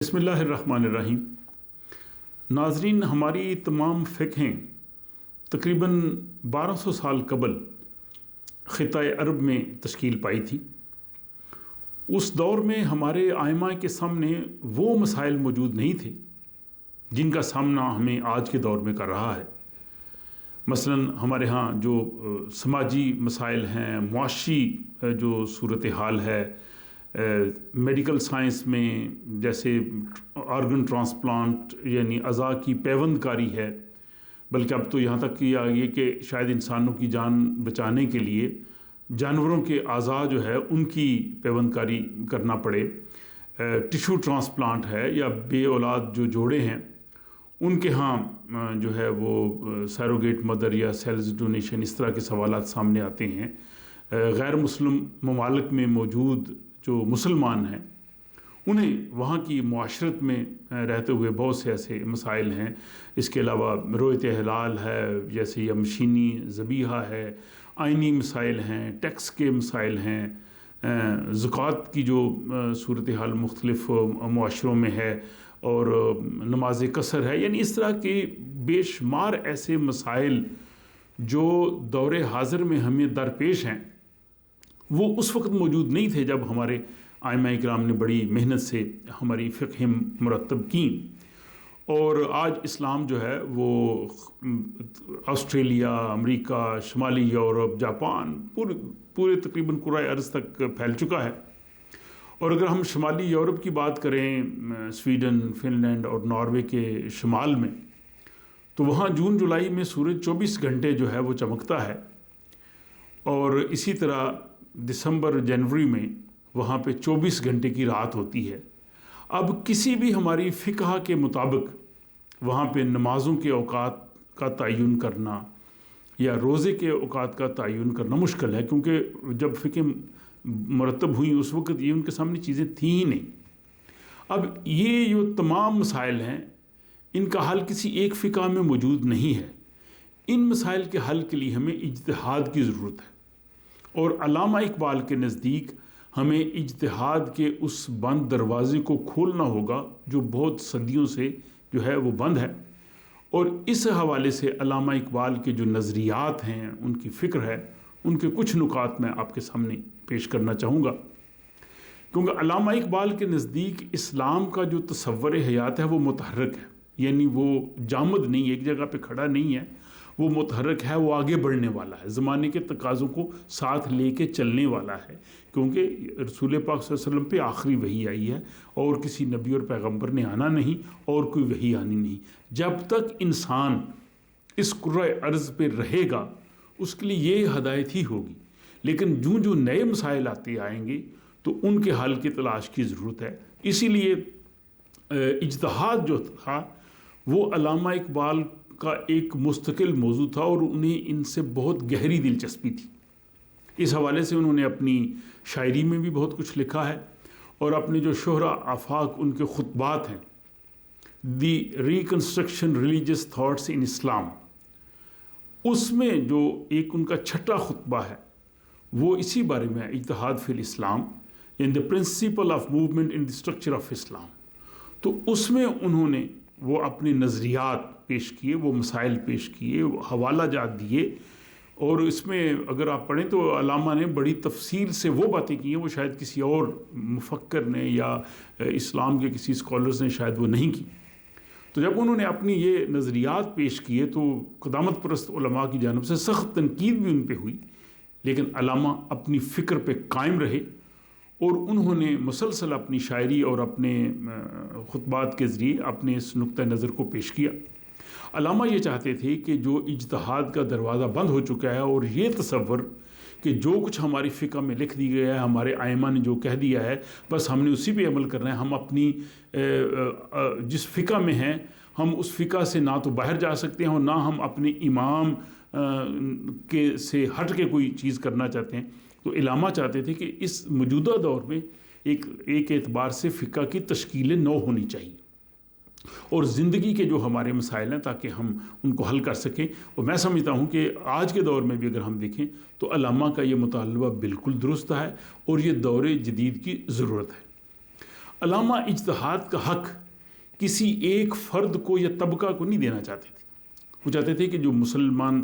بسم اللہ الرحمن الرحیم۔ ناظرین، ہماری تمام فقہیں تقریباً 1200 سال قبل خطۂ عرب میں تشکیل پائی تھی۔ اس دور میں ہمارے ائمہ کے سامنے وہ مسائل موجود نہیں تھے جن کا سامنا ہمیں آج کے دور میں کر رہا ہے۔ مثلاً ہمارے ہاں جو سماجی مسائل ہیں، معاشی جو صورتحال ہے، میڈیکل سائنس میں جیسے آرگن ٹرانسپلانٹ یعنی اعضاء کی پیوند کاری ہے، بلکہ اب تو یہاں تک کہ آگے کہ شاید انسانوں کی جان بچانے کے لیے جانوروں کے اعضاء جو ہے ان کی پیوند کاری کرنا پڑے، ٹیشو ٹرانسپلانٹ ہے، یا بے اولاد جو جوڑے ہیں ان کے ہاں جو ہے وہ سیروگیٹ مدر یا سیلز ڈونیشن، اس طرح کے سوالات سامنے آتے ہیں۔ غیر مسلم ممالک میں موجود جو مسلمان ہیں انہیں وہاں کی معاشرت میں رہتے ہوئے بہت سے ایسے مسائل ہیں۔ اس کے علاوہ رویت ہلال ہے، جیسے یا مشینی ذبیحہ ہے، آئینی مسائل ہیں، ٹیکس کے مسائل ہیں، زکوٰۃ کی جو صورتحال مختلف معاشروں میں ہے، اور نماز قصر ہے، یعنی اس طرح کے بے شمار ایسے مسائل جو دور حاضر میں ہمیں درپیش ہیں، وہ اس وقت موجود نہیں تھے جب ہمارے ائمہ کرام نے بڑی محنت سے ہماری فقہ مرتب کی۔ اور آج اسلام جو ہے وہ آسٹریلیا، امریکہ، شمالی یورپ، جاپان، پورے تقریباً کرۂ ارض تک پھیل چکا ہے۔ اور اگر ہم شمالی یورپ کی بات کریں، سویڈن، فن لینڈ اور ناروے کے شمال میں، تو وہاں جون جولائی میں سورج 24 گھنٹے جو ہے وہ چمکتا ہے، اور اسی طرح دسمبر جنوری میں وہاں پہ 24 گھنٹے کی رات ہوتی ہے۔ اب کسی بھی ہماری فقہ کے مطابق وہاں پہ نمازوں کے اوقات کا تعین کرنا یا روزے کے اوقات کا تعین کرنا مشکل ہے، کیونکہ جب فقہ مرتب ہوئی اس وقت یہ ان کے سامنے چیزیں تھیں ہی نہیں۔ اب یہ جو تمام مسائل ہیں ان کا حل کسی ایک فقہ میں موجود نہیں ہے۔ ان مسائل کے حل کے لیے ہمیں اجتہاد کی ضرورت ہے، اور علامہ اقبال کے نزدیک ہمیں اجتہاد کے اس بند دروازے کو کھولنا ہوگا جو بہت صدیوں سے جو ہے وہ بند ہے۔ اور اس حوالے سے علامہ اقبال کے جو نظریات ہیں، ان کی فکر ہے، ان کے کچھ نکات میں آپ کے سامنے پیش کرنا چاہوں گا، کیونکہ علامہ اقبال کے نزدیک اسلام کا جو تصور حیات ہے وہ متحرک ہے، یعنی وہ جامد نہیں، ایک جگہ پہ کھڑا نہیں ہے، وہ متحرک ہے، وہ آگے بڑھنے والا ہے، زمانے کے تقاضوں کو ساتھ لے کے چلنے والا ہے، کیونکہ رسول پاک صلی اللہ علیہ وسلم پہ آخری وحی آئی ہے، اور کسی نبی اور پیغمبر نے آنا نہیں، اور کوئی وحی آنی نہیں۔ جب تک انسان اس کرۂ ارض پہ رہے گا اس کے لیے یہ ہدایت ہی ہوگی، لیکن جو نئے مسائل آتے آئیں گے تو ان کے حل کی تلاش کی ضرورت ہے۔ اسی لیے اجتہاد جو تھا وہ علامہ اقبال کا ایک مستقل موضوع تھا، اور انہیں ان سے بہت گہری دلچسپی تھی۔ اس حوالے سے انہوں نے اپنی شاعری میں بھی بہت کچھ لکھا ہے، اور اپنے جو شہرہ آفاق ان کے خطبات ہیں، دی ریکنسٹرکشن ریلیجیس تھاٹس ان اسلام، اس میں جو ایک ان کا چھٹا خطبہ ہے وہ اسی بارے میں ہے، اجتہاد فی الاسلام in the principle of movement in the structure of Islam. تو اس میں انہوں نے وہ اپنے نظریات پیش کیے، وہ مسائل پیش کیے، وہ حوالہ جات دیے، اور اس میں اگر آپ پڑھیں تو علامہ نے بڑی تفصیل سے وہ باتیں کی ہیں وہ شاید کسی اور مفکر نے یا اسلام کے کسی اسکالرز نے شاید وہ نہیں کی۔ تو جب انہوں نے اپنی یہ نظریات پیش کیے تو قدامت پرست علماء کی جانب سے سخت تنقید بھی ان پہ ہوئی، لیکن علامہ اپنی فکر پہ قائم رہے، اور انہوں نے مسلسل اپنی شاعری اور اپنے خطبات کے ذریعے اپنے اس نقطہ نظر کو پیش کیا۔ علامہ یہ چاہتے تھے کہ جو اجتہاد کا دروازہ بند ہو چکا ہے، اور یہ تصور کہ جو کچھ ہماری فقہ میں لکھ دی گیا ہے، ہمارے ائمہ نے جو کہہ دیا ہے بس ہم نے اسی پہ عمل کرنا ہے، ہم اپنی جس فقہ میں ہیں ہم اس فقہ سے نہ تو باہر جا سکتے ہیں اور نہ ہم اپنے امام کے سے ہٹ کے کوئی چیز کرنا چاہتے ہیں۔ تو علامہ چاہتے تھے کہ اس موجودہ دور میں ایک اعتبار سے فقہ کی تشکیل نو ہونی چاہیے، اور زندگی کے جو ہمارے مسائل ہیں تاکہ ہم ان کو حل کر سکیں۔ اور میں سمجھتا ہوں کہ آج کے دور میں بھی اگر ہم دیکھیں تو علامہ کا یہ مطالبہ بالکل درست ہے، اور یہ دور جدید کی ضرورت ہے۔ علامہ اجتہاد کا حق کسی ایک فرد کو یا طبقہ کو نہیں دینا چاہتے تھے. وہ چاہتے تھے کہ جو مسلمان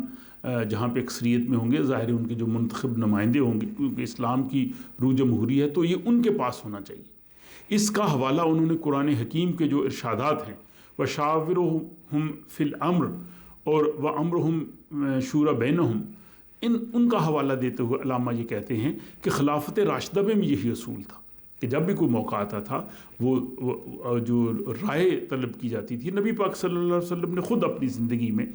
جہاں پہ اکثریت میں ہوں گے، ظاہر ہے ان کے جو منتخب نمائندے ہوں گے، کیونکہ اسلام کی روح جمہوری ہے تو یہ ان کے پاس ہونا چاہیے. اس کا حوالہ انہوں نے قرآن حکیم کے جو ارشادات ہیں وَشَاوِرُهُمْ فِي الْأَمْرِ اور وَأَمْرُهُمْ شُورَى بَيْنَهُمْ ان کا حوالہ دیتے ہوئے علامہ یہ کہتے ہیں کہ خلافت راشدہ میں بھی یہی اصول تھا کہ جب بھی کوئی موقع آتا تھا وہ جو رائے طلب کی جاتی تھی، نبی پاک صلی اللہ علیہ وسلم نے خود اپنی زندگی میں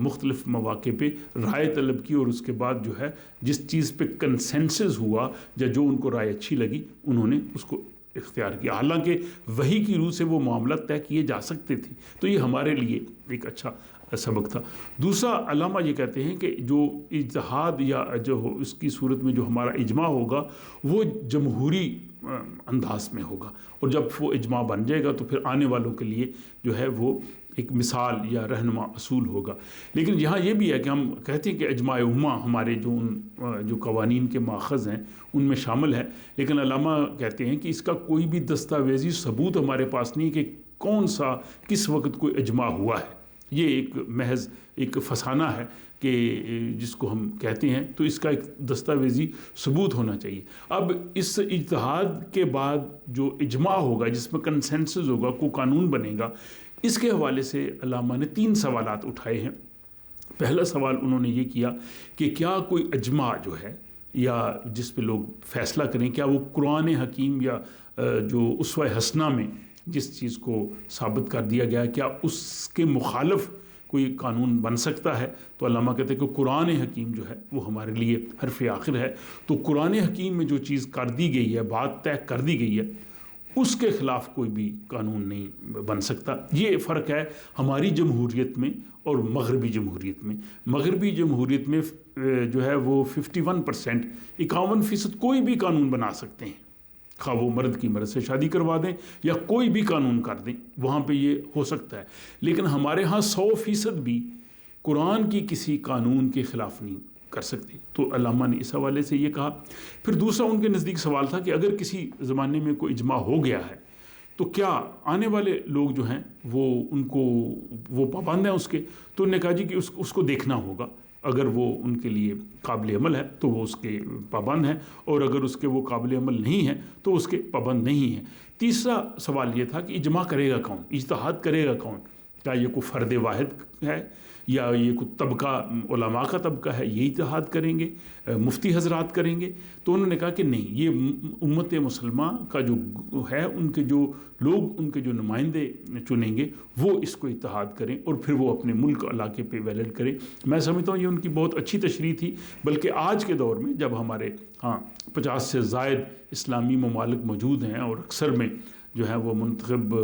مختلف مواقع پہ رائے طلب کی اور اس کے بعد جو ہے جس چیز پہ کنسنسس ہوا یا جو ان کو رائے اچھی لگی انہوں نے اس کو اختیار کیا، حالانکہ وحی کی روح سے وہ معاملات طے کیے جا سکتے تھے. تو یہ ہمارے لیے ایک اچھا سبق تھا. دوسرا علامہ یہ کہتے ہیں کہ جو اجتہاد یا جو اس کی صورت میں جو ہمارا اجماع ہوگا وہ جمہوری انداز میں ہوگا، اور جب وہ اجماع بن جائے گا تو پھر آنے والوں کے لیے جو ہے وہ ایک مثال یا رہنما اصول ہوگا. لیکن یہاں یہ بھی ہے کہ ہم کہتے ہیں کہ اجماع امہ ہمارے جو قوانین کے ماخذ ہیں ان میں شامل ہے، لیکن علامہ کہتے ہیں کہ اس کا کوئی بھی دستاویزی ثبوت ہمارے پاس نہیں کہ کون سا کس وقت کوئی اجماع ہوا ہے. یہ ایک محض ایک فسانہ ہے کہ جس کو ہم کہتے ہیں، تو اس کا ایک دستاویزی ثبوت ہونا چاہیے. اب اس اجتہاد کے بعد جو اجماع ہوگا جس میں کنسنسس ہوگا، کوئی قانون بنے گا، اس کے حوالے سے علامہ نے 3 سوالات اٹھائے ہیں. پہلا سوال انہوں نے یہ کیا کہ کیا کوئی اجماع جو ہے یا جس پہ لوگ فیصلہ کریں، کیا وہ قرآن حکیم یا جو اسوہ حسنہ میں جس چیز کو ثابت کر دیا گیا ہے کیا اس کے مخالف کوئی قانون بن سکتا ہے؟ تو علامہ کہتے ہیں کہ قرآن حکیم جو ہے وہ ہمارے لیے حرف آخر ہے. تو قرآن حکیم میں جو چیز کر دی گئی ہے، بات طے کر دی گئی ہے، اس کے خلاف کوئی بھی قانون نہیں بن سکتا. یہ فرق ہے ہماری جمہوریت میں اور مغربی جمہوریت میں. مغربی جمہوریت میں جو ہے وہ 51% 51% کوئی بھی قانون بنا سکتے ہیں، خواہ وہ مرد کی مرد سے شادی کروا دیں یا کوئی بھی قانون کر دیں، وہاں پہ یہ ہو سکتا ہے. لیکن ہمارے ہاں 100% بھی قرآن کی کسی قانون کے خلاف نہیں کر سکتے. تو علامہ نے اس حوالے سے یہ کہا. پھر دوسرا ان کے نزدیک سوال تھا کہ اگر کسی زمانے میں کوئی اجماع ہو گیا ہے تو کیا آنے والے لوگ جو ہیں وہ پابند ہیں اس کے؟ تو انہوں نے کہا جی کہ اس کو دیکھنا ہوگا، اگر وہ ان کے لیے قابل عمل ہے تو وہ اس کے پابند ہیں، اور اگر اس کے وہ قابل عمل نہیں ہے تو اس کے پابند نہیں ہیں. تیسرا سوال یہ تھا کہ اجماع کرے گا کون، اجتہاد کرے گا کون؟ کیا یہ کوئی فرد واحد ہے یا یہ کوئی طبقہ علماء کا طبقہ ہے، یہ اجتہاد کریں گے، مفتی حضرات کریں گے؟ تو انہوں نے کہا کہ نہیں، یہ امت مسلمہ کا جو ہے، ان کے جو لوگ، ان کے جو نمائندے چنیں گے وہ اس کو اجتہاد کریں اور پھر وہ اپنے ملک علاقے پہ ویلڈ کریں. میں سمجھتا ہوں یہ ان کی بہت اچھی تشریح تھی. بلکہ آج کے دور میں جب ہمارے 50 سے زائد اسلامی ممالک موجود ہیں اور اکثر میں جو ہے وہ منتخب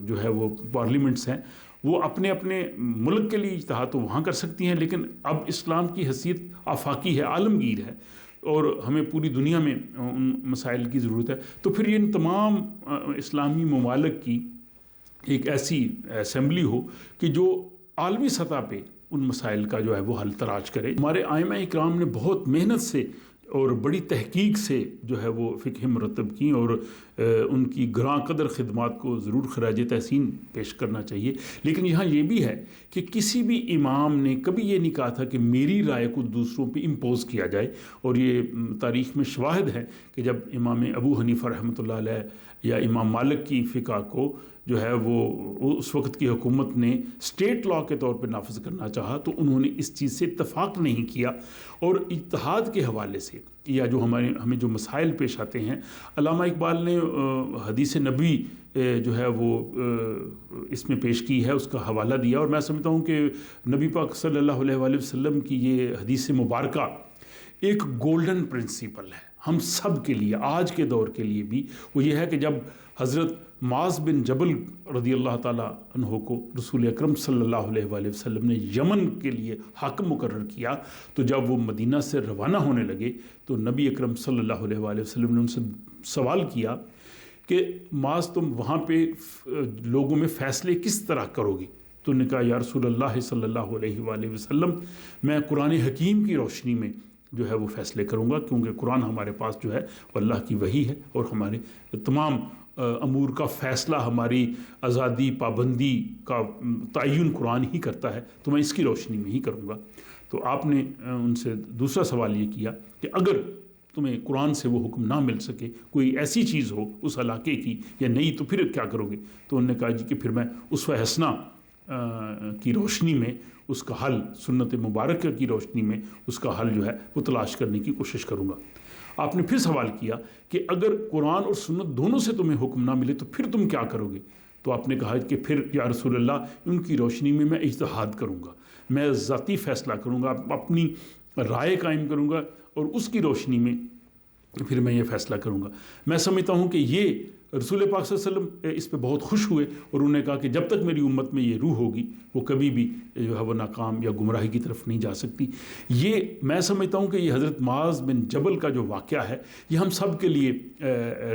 جو ہے وہ پارلیمنٹس ہیں، وہ اپنے اپنے ملک کے لیے اجتہاد تو وہاں کر سکتی ہیں، لیکن اب اسلام کی حیثیت آفاقی ہے، عالمگیر ہے، اور ہمیں پوری دنیا میں ان مسائل کی ضرورت ہے. تو پھر ان تمام اسلامی ممالک کی ایک ایسی اسمبلی ہو کہ جو عالمی سطح پہ ان مسائل کا جو ہے وہ حل تلاش کرے. ہمارے ائمہ اکرام نے بہت محنت سے اور بڑی تحقیق سے جو ہے وہ فقہ مرتب کی، اور ان کی گراں قدر خدمات کو ضرور خراج تحسین پیش کرنا چاہیے. لیکن یہاں یہ بھی ہے کہ کسی بھی امام نے کبھی یہ نہیں کہا تھا کہ میری رائے کو دوسروں پہ امپوز کیا جائے. اور یہ تاریخ میں شواہد ہے کہ جب امام ابو حنیفہ رحمۃ اللہ علیہ یا امام مالک کی فقہ کو جو ہے وہ اس وقت کی حکومت نے اسٹیٹ لا کے طور پہ نافذ کرنا چاہا تو انہوں نے اس چیز سے اتفاق نہیں کیا. اور اجتہاد کے حوالے سے یا جو ہمیں جو مسائل پیش آتے ہیں، علامہ اقبال نے حدیث نبی جو ہے وہ اس میں پیش کی ہے، اس کا حوالہ دیا. اور میں سمجھتا ہوں کہ نبی پاک صلی اللہ علیہ وآلہ وسلم کی یہ حدیث مبارکہ ایک گولڈن پرنسپل ہے ہم سب کے لیے، آج کے دور کے لیے بھی. وہ یہ ہے کہ جب حضرت معاذ بن جبل رضی اللہ تعالیٰ عنہ کو رسول اکرم صلی اللہ علیہ وآلہ وسلم نے یمن کے لیے حاکم مقرر کیا، تو جب وہ مدینہ سے روانہ ہونے لگے تو نبی اکرم صلی اللہ علیہ وآلہ وسلم نے ان سے سوال کیا کہ معاذ تم وہاں پہ لوگوں میں فیصلے کس طرح کرو گے؟ تو انہوں نے کہا یا رسول اللہ صلی اللہ علیہ وآلہ وسلم، میں قرآن حکیم کی روشنی میں جو ہے وہ فیصلے کروں گا، کیونکہ قرآن ہمارے پاس جو ہے وہ اللہ کی وحی ہے، اور ہمارے تمام امور کا فیصلہ، ہماری آزادی پابندی کا تعین قرآن ہی کرتا ہے، تو میں اس کی روشنی میں ہی کروں گا۔ تو آپ نے ان سے دوسرا سوال یہ کیا کہ اگر تمہیں قرآن سے وہ حکم نہ مل سکے، کوئی ایسی چیز ہو اس علاقے کی یا نہیں، تو پھر کیا کرو گے؟ تو انہوں نے کہا جی کہ پھر میں اسوہ حسنہ کی روشنی میں اس کا حل، سنت مبارکہ کی روشنی میں اس کا حل جو ہے وہ تلاش کرنے کی کوشش کروں گا۔ آپ نے پھر سوال کیا کہ اگر قرآن اور سنت دونوں سے تمہیں حکم نہ ملے تو پھر تم کیا کرو گے؟ تو آپ نے کہا کہ پھر یا رسول اللہ ان کی روشنی میں میں اجتہاد کروں گا، میں ذاتی فیصلہ کروں گا، اپنی رائے قائم کروں گا، اور اس کی روشنی میں پھر میں یہ فیصلہ کروں گا۔ میں سمجھتا ہوں کہ یہ رسول پاک صلی اللہ علیہ وسلم اس پہ بہت خوش ہوئے، اور انہوں نے کہا کہ جب تک میری امت میں یہ روح ہوگی وہ کبھی بھی جو ہے وہ ناکام یا گمراہی کی طرف نہیں جا سکتی۔ یہ میں سمجھتا ہوں کہ یہ حضرت معاذ بن جبل کا جو واقعہ ہے یہ ہم سب کے لیے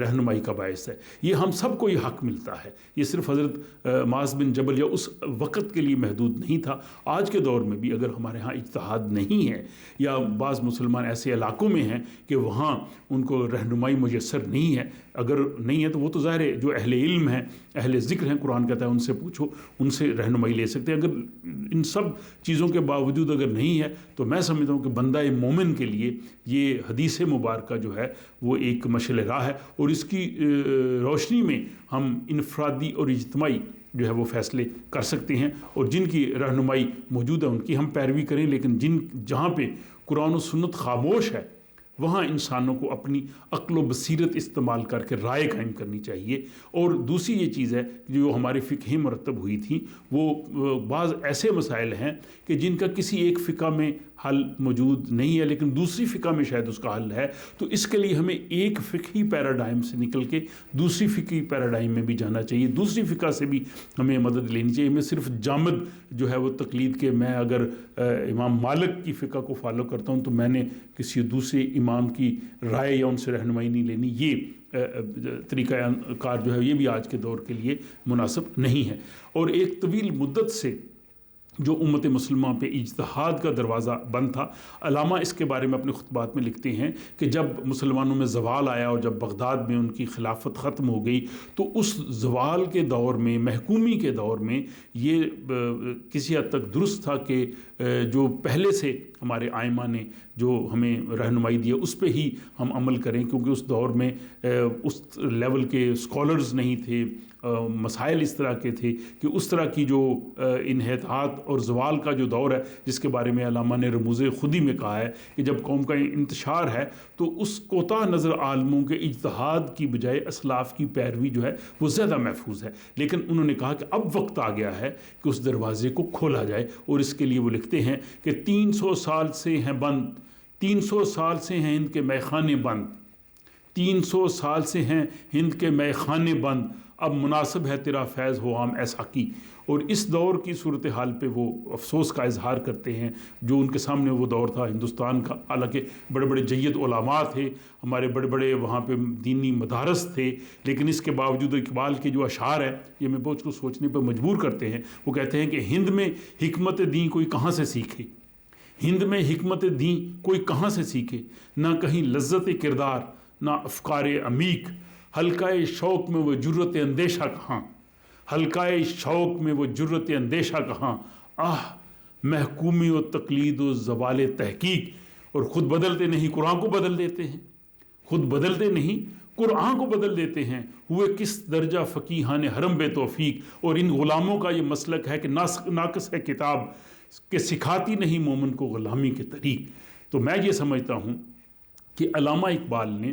رہنمائی کا باعث ہے، یہ ہم سب کو یہ حق ملتا ہے۔ یہ صرف حضرت معاذ بن جبل یا اس وقت کے لیے محدود نہیں تھا، آج کے دور میں بھی اگر ہمارے ہاں اجتہاد نہیں ہے، یا بعض مسلمان ایسے علاقوں میں ہیں کہ وہاں ان کو رہنمائی میسر نہیں ہے، اگر نہیں ہے تو وہ تو ظاہر ہے جو اہل علم ہیں، اہل ذکر ہیں، قرآن کہتا ہے ان سے پوچھو، ان سے رہنمائی لے سکتے ہیں۔ اگر ان سب چیزوں کے باوجود اگر نہیں ہے تو میں سمجھتا ہوں کہ بندہ مومن کے لیے یہ حدیث مبارکہ جو ہے وہ ایک مشعل راہ ہے، اور اس کی روشنی میں ہم انفرادی اور اجتماعی جو ہے وہ فیصلے کر سکتے ہیں، اور جن کی رہنمائی موجود ہے ان کی ہم پیروی کریں، لیکن جہاں پہ قرآن و سنت خاموش ہے وہاں انسانوں کو اپنی عقل و بصیرت استعمال کر کے رائے قائم کرنی چاہیے۔ اور دوسری یہ چیز ہے جو ہماری فقہیں مرتب ہوئی تھیں، وہ بعض ایسے مسائل ہیں کہ جن کا کسی ایک فقہ میں حل موجود نہیں ہے لیکن دوسری فقہ میں شاید اس کا حل ہے، تو اس کے لیے ہمیں ایک فقہی پیراڈائم سے نکل کے دوسری فقہی پیراڈائم میں بھی جانا چاہیے، دوسری فقہ سے بھی ہمیں مدد لینی چاہیے۔ میں صرف جامد جو ہے وہ تقلید کے، میں اگر امام مالک کی فقہ کو فالو کرتا ہوں تو میں نے کسی دوسرے امام کی رائے یا ان سے رہنمائی نہیں لینی، یہ طریقہ کار جو ہے یہ بھی آج کے دور کے لیے مناسب نہیں ہے۔ اور ایک طویل مدت سے جو امت مسلمہ پہ اجتہاد کا دروازہ بند تھا، علامہ اس کے بارے میں اپنے خطبات میں لکھتے ہیں کہ جب مسلمانوں میں زوال آیا اور جب بغداد میں ان کی خلافت ختم ہو گئی تو اس زوال کے دور میں، محکومی کے دور میں، یہ کسی حد تک درست تھا کہ جو پہلے سے ہمارے آئمہ نے جو ہمیں رہنمائی دی اس پہ ہی ہم عمل کریں، کیونکہ اس دور میں اس لیول کے اسکالرز نہیں تھے، مسائل اس طرح کے تھے کہ اس طرح کی جو انحطاط اور زوال کا جو دور ہے جس کے بارے میں علامہ نے رموز خودی میں کہا ہے کہ جب قوم کا انتشار ہے تو اس کوتاہ نظر عالموں کے اجتہاد کی بجائے اسلاف کی پیروی جو ہے وہ زیادہ محفوظ ہے، لیکن انہوں نے کہا کہ اب وقت آ گیا ہے کہ اس دروازے کو کھولا جائے، اور اس کے لیے وہ لکھتے ہیں کہ 300 سال سے ہیں بند، 300 سال سے ہیں ہند کے میخانے بند، 300 سال سے ہیں ہند کے میخانے بند، اب مناسب ہے تیرا فیض ہو عام ایسا کی۔ اور اس دور کی صورتحال پہ وہ افسوس کا اظہار کرتے ہیں جو ان کے سامنے وہ دور تھا ہندوستان کا، حالانکہ بڑے بڑے جید علماء تھے، ہمارے بڑے بڑے وہاں پہ دینی مدارس تھے، لیکن اس کے باوجود اقبال کے جو اشعار ہیں یہ میں بہت کو سوچنے پہ مجبور کرتے ہیں۔ وہ کہتے ہیں کہ ہند میں حکمت دین کوئی کہاں سے سیکھے، ہند میں حکمت دین کوئی کہاں سے سیکھے، نہ کہیں لذت کردار نہ افکار عمیق، حلقۂ شوق میں وہ جرت اندیشہ کہاں، حلقۂ شوق میں وہ جرت اندیشہ کہاں، محکومی و تقلید و زوال تحقیق۔ اور خود بدلتے نہیں قرآن کو بدل دیتے ہیں، خود بدلتے نہیں قرآن کو بدل دیتے ہیں، ہوئے کس درجہ فقیہان حرم بے توفیق۔ اور ان غلاموں کا یہ مسلک ہے کہ ناقص ہے کتاب کہ سکھاتی نہیں مومن کو غلامی کے طریق۔ تو میں یہ سمجھتا ہوں کہ علامہ اقبال نے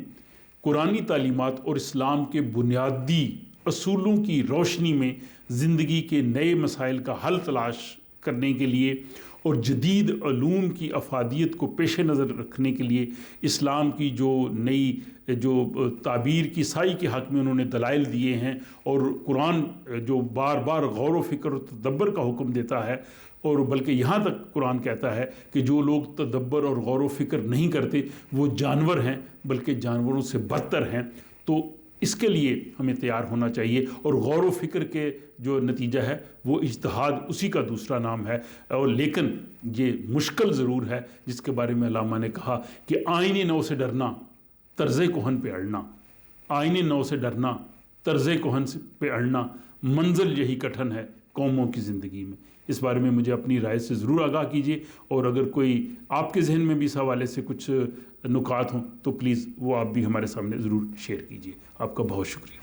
قرآنی تعلیمات اور اسلام کے بنیادی اصولوں کی روشنی میں زندگی کے نئے مسائل کا حل تلاش کرنے کے لیے اور جدید علوم کی افادیت کو پیش نظر رکھنے کے لیے اسلام کی جو نئی جو تعبیر کی سائی کے حق میں انہوں نے دلائل دیے ہیں، اور قرآن جو بار بار غور و فکر و تدبر کا حکم دیتا ہے، اور بلکہ یہاں تک قرآن کہتا ہے کہ جو لوگ تدبر اور غور و فکر نہیں کرتے وہ جانور ہیں، بلکہ جانوروں سے بدتر ہیں۔ تو اس کے لیے ہمیں تیار ہونا چاہیے، اور غور و فکر کے جو نتیجہ ہے وہ اجتہاد، اسی کا دوسرا نام ہے۔ اور لیکن یہ مشکل ضرور ہے، جس کے بارے میں علامہ نے کہا کہ آئین نو سے ڈرنا، طرز کہن پہ اڑنا، آئین نو سے ڈرنا، طرز کہن پہ اڑنا، منزل یہی کٹھن ہے قوموں کی زندگی میں. اس بارے میں مجھے اپنی رائے سے ضرور آگاہ کیجیے، اور اگر کوئی آپ کے ذہن میں بھی اس حوالے سے کچھ نکات ہوں تو پلیز وہ آپ بھی ہمارے سامنے ضرور شیئر کیجیے. آپ کا بہت شکریہ.